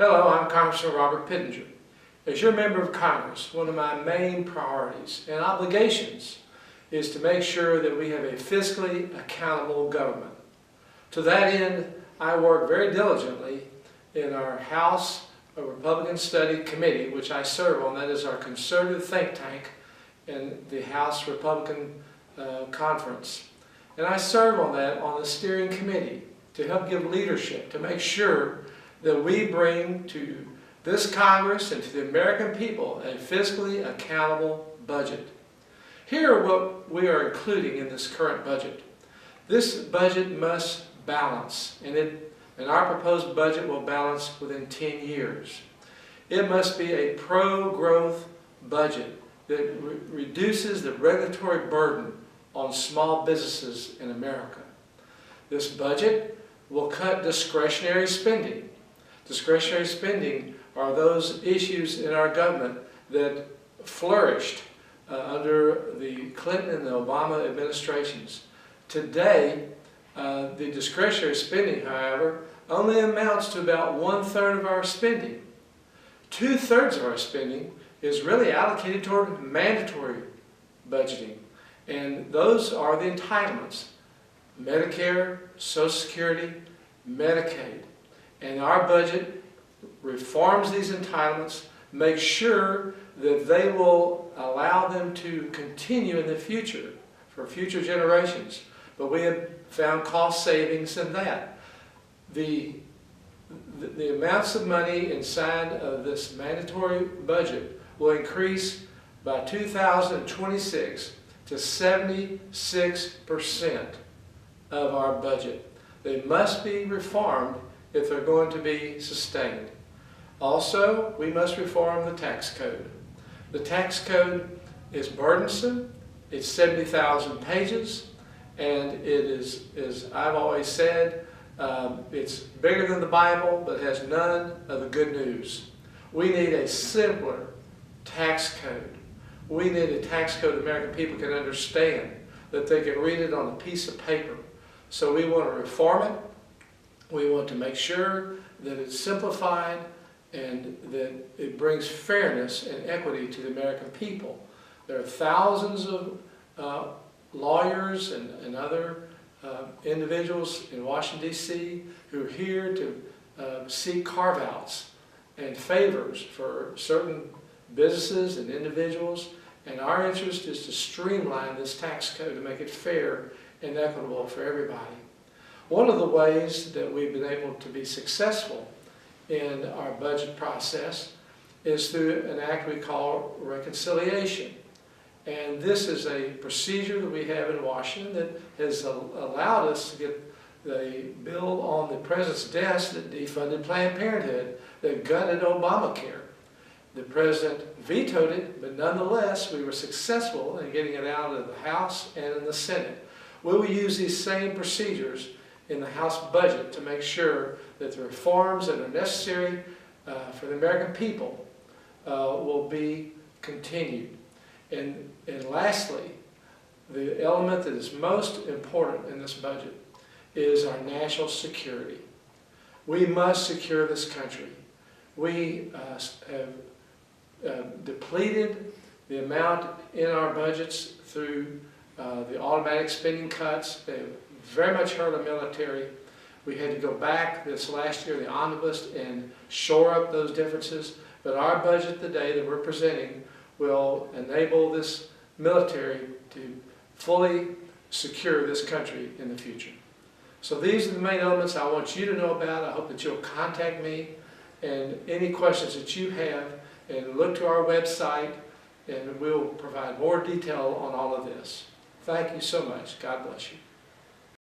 Hello, I'm Congressman Pittenger. As your member of Congress, one of my main priorities and obligations is to make sure that we have a fiscally accountable government. To that end, I work very diligently in our House Republican Study Committee, which I serve on. That is our conservative think tank in the House Republican Conference. And I serve on that on the steering committee to help give leadership, to make sure that we bring to this Congress and to the American people a fiscally accountable budget. Here are what we are including in this current budget. This budget must balance, and our proposed budget will balance within 10 years. It must be a pro-growth budget that reduces the regulatory burden on small businesses in America. This budget will cut discretionary spending. Discretionary spending are those issues in our government that flourished under the Clinton and the Obama administrations. Today, the discretionary spending, however, only amounts to about 1/3 of our spending. 2/3 of our spending is really allocated toward mandatory budgeting, and those are the entitlements: Medicare, Social Security, Medicaid. And our budget reforms these entitlements, makes sure that they will allow them to continue in the future for future generations. But we have found cost savings in that. The amounts of money inside of this mandatory budget will increase by 2026 to 76% of our budget. They must be reformed if they're going to be sustained. Also, we must reform the tax code. The tax code is burdensome. It's 70,000 pages, and it is, as I've always said, it's bigger than the Bible, but has none of the good news. We need a simpler tax code. We need a tax code the American people can understand, that they can read it on a piece of paper. So we want to reform it. We want to make sure that it's simplified and that it brings fairness and equity to the American people. There are thousands of lawyers and other individuals in Washington, D.C. who are here to seek carve-outs and favors for certain businesses and individuals. And our interest is to streamline this tax code to make it fair and equitable for everybody. One of the ways that we've been able to be successful in our budget process is through an act we call reconciliation. And this is a procedure that we have in Washington that has allowed us to get the bill on the President's desk that defunded Planned Parenthood, that gutted Obamacare. The President vetoed it, but nonetheless we were successful in getting it out of the House and in the Senate. We will use these same procedures in the House budget to make sure that the reforms that are necessary for the American people will be continued. And lastly, the element that is most important in this budget is our national security. We must secure this country. We have depleted the amount in our budgets through the automatic spending cuts. They have very much hurt the military. We had to go back this last year, the omnibus, and shore up those differences. But our budget today that we're presenting will enable this military to fully secure this country in the future. So these are the main elements I want you to know about. I hope that you'll contact me and any questions that you have, and look to our website, and we'll provide more detail on all of this. Thank you so much. God bless you.